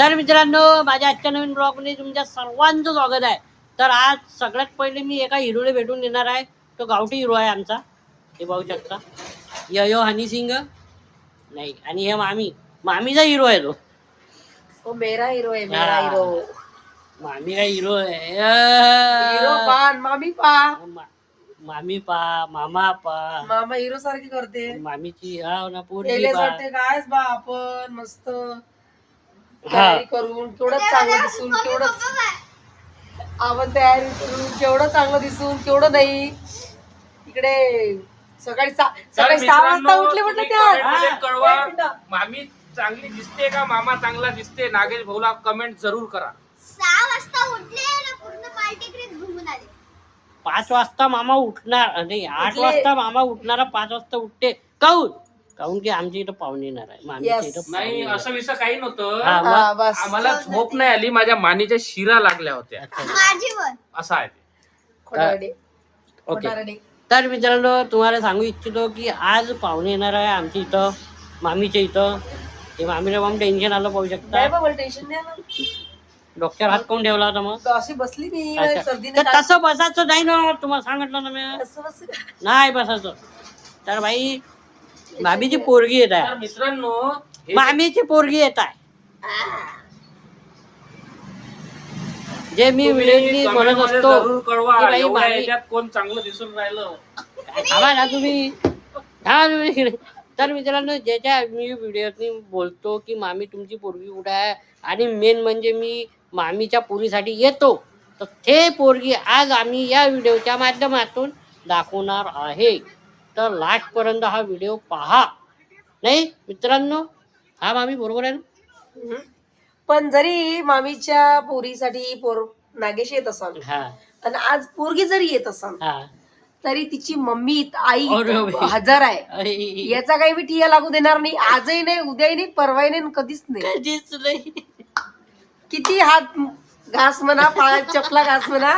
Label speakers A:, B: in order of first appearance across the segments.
A: तर मित्रांनो, माझ्या आजच्या नवीन ब्लॉगमध्ये तुमच्या सर्वांचं स्वागत आहे. तर आज सगळ्यात पहिले मी एका हिरोला भेटून येणार आहे. तो गावठी हिरो आहे आमचा, हे पाहू शकता. यो हनी सिंग नाही, आणि हे मामीचा हिरो आहे तो
B: मेरा हिरो आहे, मेरा हिरो.
A: मामी का हिरो आहे.
B: हिरो पान मामी पा
A: मामी पा मामा पा
B: मामा हिरो सारखी करते.
A: मामीची हा ना पोरगी
B: केल्यासाठी कायच बा आपण मस्त तयारी करून केवढं चांगलं दिसून केवढं आपण तयारी करून केवढं चांगलं दिसून केवढं नाही. इकडे सकाळी 6 वाजता उठले म्हटलं त्या
C: कळवा मामी चांगली दिसते का मामा चांगला दिसते. नागेश भाऊला कमेंट जरूर करा.
D: 6 वाजता उठले ना, पूर्ण पार्टीकडे घुमून आले.
A: 5 वाजता मामा उठणार नाही, 8 वाजता मामा उठणारा 5 वाजता उठते. काहून की आमच्या इथं पाहुणे येणार आहे. मामीच्या इथं पाहुणे
C: नाही
A: येणार
C: असं विषय काही नव्हतं.
A: आहे.
B: बस
C: आम्हाला झोप नाही आली, माझ्या मानीच्या शिरा लागल्या होत्या.
D: माझी वर
C: असं आहे ते.
B: खोटारडे
A: ओके.
B: खोटारडे.
A: तर मित्रांनो, तुम्हाला सांगू इच्छितो की आज पाहुणे येणार आहे आमच्या इथं, मामीच्या इथं. ते मामीला मग टेन्शन आलं, पाहू शकता.
B: नाही बाबा टेन्शन नाही आलं.
A: डॉक्टर हात कोण ठेवला होता मग?
B: अशी बसली मी
A: अच्छा.
B: सर्दीने
A: तर तसं बसायचं नाही ना, तुम्हाला सांगितलं ना मी.
B: असं बस
A: नाही बसायचं. तर भाई मामीची पोरगी येत
C: तर
A: आहे,
C: मित्रांनो हे
A: मामीची पोरगी येत आहे. जे मी
C: तुम्ही
A: व्हिडिओ
C: comment
A: म्हणत
C: मध्ये
A: असतो
C: जरूर कळवा
A: की बाई
C: एवढ्या
A: मामी-
C: ह्याच्यात कोण चांगलं दिसून राहिलं.
A: थांबा ना तुम्ही, थांबा तुम्ही. तर मित्रांनो, ज्याच्या मी व्हिडिओतनी बोलतो की मामी तुमची पोरगी कुठे आहे, आणि मेन म्हणजे मी मामीच्या पोरीसाठी येतो, तर ते पोरगी आज आम्ही या व्हिडिओच्या माध्यमातून दाखवणार आहे. तर लास्टपर्यंत हा व्हिडिओ पहा. नाही मित्रांनो, हा मामी बरोबर आहे ना?
B: पण जरी मामीच्या पोरीसाठी नागेश येत असाल
A: हा
B: आणि आज पोरगी जरी येत असाल
A: हा.
B: तरी तिची मम्मी आई
A: अरे बाई.
B: हजर आहे.
A: अरे,
B: याचा काही मी ठिया लागू देणार नाही. आजही नाही, उद्याही नाही, परवाही नाही, कधीच नाही.
A: कधीच नाही.
B: किती हात घास म्हणा, पायात चपला घास म्हणा,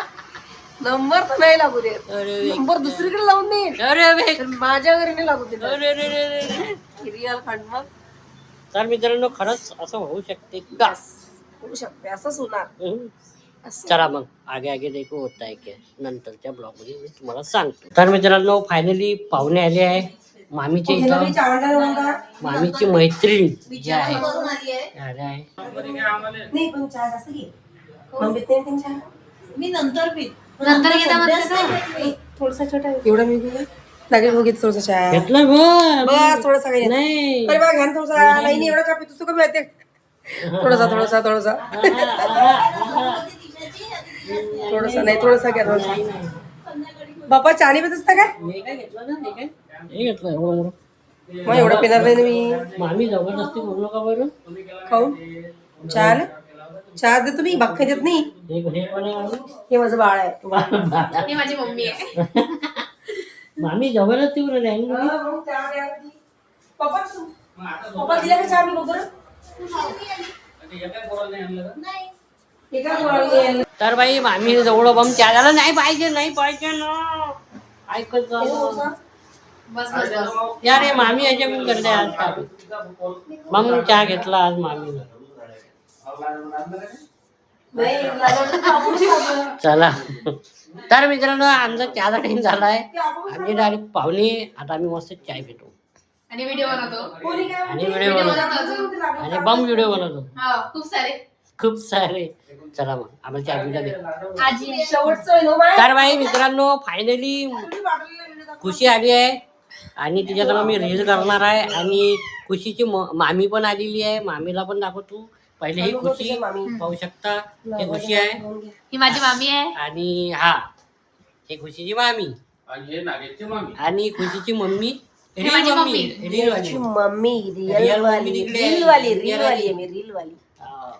B: नंबर तर नाही लागू देत.
A: अरे
B: नंबर दुसरीकडे लावून देईल,
A: अरे बे.
B: तर माझ्या घरी नाही लागू देत.
A: अरे रे रे रे रे.
B: रिअल खंड मग
A: तर मित्रांनो, खरंच असं होऊ शकते का?
B: होऊ शकते, असंच होणार.
A: हम्म.
B: असं.
A: चला मग आगे देखो होता है क्या, नंतरच्या ब्लॉग मध्ये मी तुम्हाला सांगतो. तर मित्रांनो, फायनली पाहुणे आले आहे मामीच्या इथं. मामीची मैत्रीण जी आहे आले आहे.
B: नाही, पण चहा जास्त घे. मम्मीत नाही पिन चहा.
D: मी नंतर घेता म्हणते.
B: थोडासा छोटा एवढा मी घेऊ लागेल. हो, घेत थोडासा चहा.
A: घेतलं बघ.
B: बस थोडासा काही
A: नाही.
B: अरे बा घ्या ना थोडासा. नाही एवढा चहा पितो कमी माहिती. थोडासा थोडासा थोडासा थोडासा नाही, थोडासा घ्या. थोडासा बाप्पा चहा नाही पित असता काय?
A: हे काय घेतलं ना, हे घेतलं एवढं मोठं.
B: मग एवढं पिणार नाही ना मी.
A: मामी जबरदस्ती बोलू नका बरं.
B: खाऊन चहा ना, चहा देतो मी, बाकी देत नाही.
A: हे पण आहे मामी.
B: हे माझं बाळ आहे.
D: ही माझी मम्मी आहे.
A: मामी जबरदस्ती बोलू नाही.
B: पप्पा पप्पा दिला का चहा मी बघ बरं. हे काय बोलावलं?
A: तर बाई मामी जवळ बम चहा झाला. नाही पाहिजे, नाही पाहिजे ना, ऐकत जा.
D: बस बस बस.
A: यार हे मामी याच्या पण करते आज का मग चहा घेतला आज मामीने.
B: नाही, लागलं तर आपण ठेवू.
A: चला. तर मित्रांनो, आमचा चहाचा टाइम झाला आहे. आमचे डायरेक्ट पाहुणे. आता आम्ही मस्त चाय पितो
D: आणि व्हिडिओ बनवतो.
B: कोणी काय
A: आणि व्हिडिओ बनवतो आणि बम व्हिडिओ बनवतो
D: हा, खूप सारे.
A: खूप सारे. चला मग आम्हाला चहा पिला दे.
D: आजी
B: शेवटचं आहे ना बाय.
A: तर बाई मित्रांनो, फायनली खुशी आली आहे आणि तिच्यात मी रील करणार आहे. आणि खुशीची मामी पण आलेली आहे. मामीला पण दाखवतो. पहिले ही खुशी पाहू शकता. हे खुशी आहे
D: ही माझी मामी आहे.
A: आणि हा हे खुशीची मामी
C: आणि हे नागेशची मामी.
A: आणि खुशीची मम्मी.
D: हे माझी मम्मी.
A: रील वाली.
B: मम्मी
A: Real
B: रिअल वाली,
A: मम्मी तिकडे आहे.
B: रील वाली,
A: Real
B: रील
A: वाली.
B: वाली आहे मी, रील वाली.
A: हा.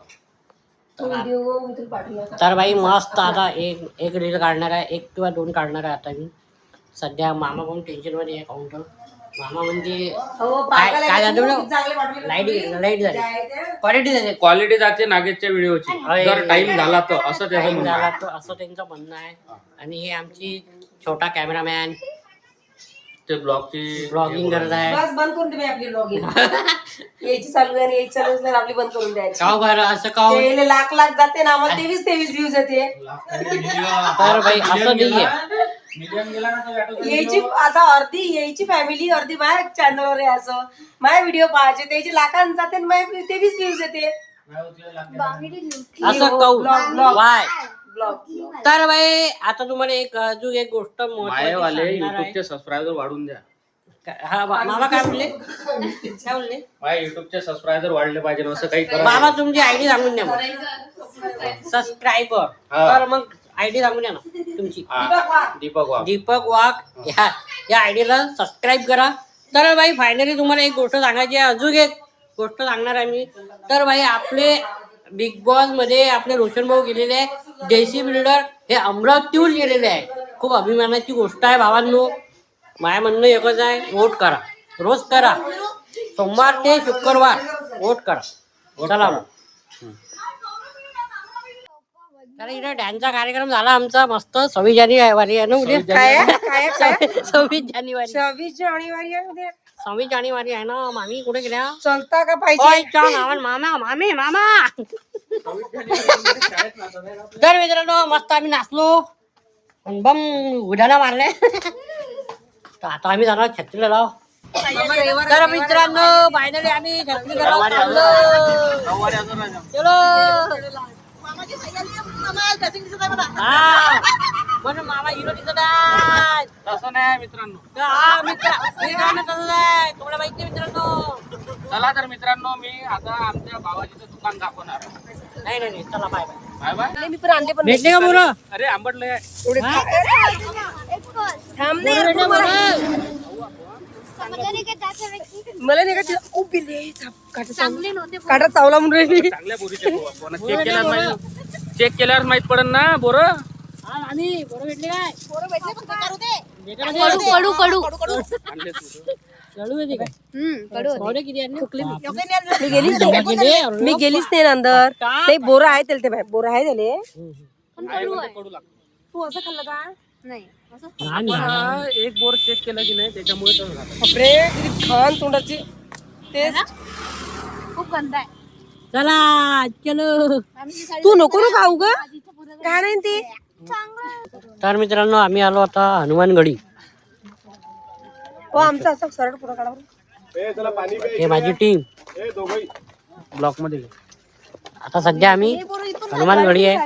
B: तो व्हिडिओ मी तुला पाठवला.
A: तर बाई मस्त आता एक रील काढणार आहे, 1 किंवा 2 काढणार आहे. आता मी सध्या मामा पण टेन्शन मध्ये आहे. काउंटर मामा म्हणजे
B: हो,
A: काय
B: पागल
A: काय
B: आहे
A: झालं
B: तू,
A: बरं?
B: चांगले पाठवले.
A: लाईट झाली,
B: काय ते?
A: क्वालिटी झाली.
C: क्वालिटी जाते नागेशच्या व्हिडिओची जर टाइम झाला तर, असं त्याचं
A: टाइम
C: म्हणणं
A: झाला
C: आहे.
A: तर असं त्यांचं म्हणणं आहे. आणि हे आमची छोटा कॅमेरामॅन
C: ते ब्लॉगची
A: ब्लॉगिंग करत आहे.
B: बस बंद करून दे आपली ब्लॉगिंग. यायची चालू आहे आणि यायची चालू असल्यावर आपली बंद करून द्यायची.
A: काव बरं असं काव.
B: ते लाख जाते ना मग 23 व्ह्यूज येते.
A: तर भाई असं नाहीये.
B: यायची आता अर्धी यायची फॅमिली अर्धी माझ्या चॅनलवर आहे असं. माझे व्हिडिओ पाहायचे त्याची लाखांना जाते आणि माझे 23 व्ह्यूज येते.
A: असं काऊ वाय.
B: ब्लॉग
A: तर भाई आता तुम्हाला अजून एक गोष्ट महत्त्वाची
C: मायवाले
A: सांगणार आहे.
C: युट्यूबचे सबस्क्रायबर वाढून द्या.
A: हा मामा काय बोलले काय बोलले
C: माझ्या युट्यूबचे सबस्क्रायबर वाढले पाहिजे असं काही करा.
A: मामा तुमची आयडी सांगून द्या मग. सबस्क्रायबर.
C: हा.
A: तर मग आयडी सांगून द्या ना तुमची.
C: दीपक वाघ.
A: दीपक वाघ या आयडीला सबस्क्राईब करा. तर भाई फायनली तुम्हाला एक गोष्ट सांगायची आहे. अजून एक गोष्ट सांगणार आहे मी. तर भाई आपले बिग बॉस मध्ये आपले रोशन भाऊ गेलेले आहे. जयसी बिल्डर हे अमरावतीहून गेलेले आहे. खूप अभिमानाची गोष्ट आहे भावांनो. माझ्या म्हणणं एकच आहे, वोट करा. रोज करा. सोमवार ते शुक्रवार वोट करा. चला मग. तर इथे डॅन्सचा कार्यक्रम झाला आमचा मस्त. 26 जानेवारी आहे ना उद्या.
B: काय
A: 26 जानेवारी
B: 26 जानेवारी आहे उद्या.
A: 26 जानेवारी आहे ना. मामी कुठे गेल्या?
B: चलता का पाहिजे?
A: ओय छान आवाज मामा मामी मामा. तर मित्रांनो मस्त आम्ही नाचलो बम उड्याला मारले. तर आता आम्ही जाणार छत्रीला लाव. तर मित्रांनो फायनली आम्ही छत्रीला लाव चाललो. चलो हा म्हणून मामा हिरो दिसत आहे.
C: तसं नाही मित्रांनो.
A: हा मित्रांनो तसंच आहे. तुम्हाला माहिती आहे मित्रांनो.
C: चला तर मित्रांनो मी आता आमच्या भावाजीचं दुकान दाखवणार.
A: नाही चला बाय बाय
C: बाय बाय.
B: मी पण आणले पण
A: भेटले का मुलं?
C: अरे आंबटलं आहे.
B: थांब नाही
A: भेटले
B: यार,
A: मुलं? मला नाही का तिला खूप बिल्ले काटा चावला म्हणून राहिली.
C: चांगल्या बोरीचे चेक केल्यावर माहित माहित पडेल ना बोर.
A: हा आणि बरं भेटले काय?
D: कडू कडू
A: कडू येते काय? पावडे किती आणले?
B: मी गेलीच नाही. मी गेलीच नाही अंदर. नाही बोरं आहे त्याला ते बोरं आहे त्याले. तू असं खाल्लं का?
D: नाही
A: लहान लहान.
C: एक बोर चेक केलं की नाही त्याच्यामुळे तसं झालं.
B: बापरे किती छान तोंडाची टेस्ट.
D: खूप गंदा आहे.
A: चला चलो.
B: तू नको ना खाऊ ग. काय नाही ते.
A: तर मित्रांनो आम्ही आलो आता हनुमानगडी.
B: हो आमचा असं सरळ पुढं काढा बरं.
A: हे माझी टीम
C: ब्लॉक मध्ये घे.
A: आता सध्या आम्ही हनुमानगडी आहे.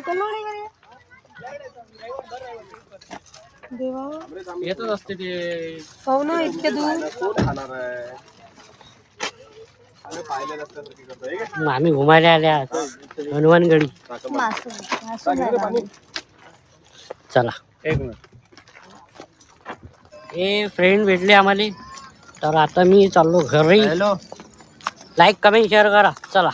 C: येतच असते ते.
B: हो ना इतके दूर.
A: मग आम्ही घुमायला आल्या हनुमानगडी. चला
C: एक मिनिट.
A: हे फ्रेंड भेटले आम्हाला. तर आता मी चाललो घरी. लाईक कमेंट शेअर करा. चला.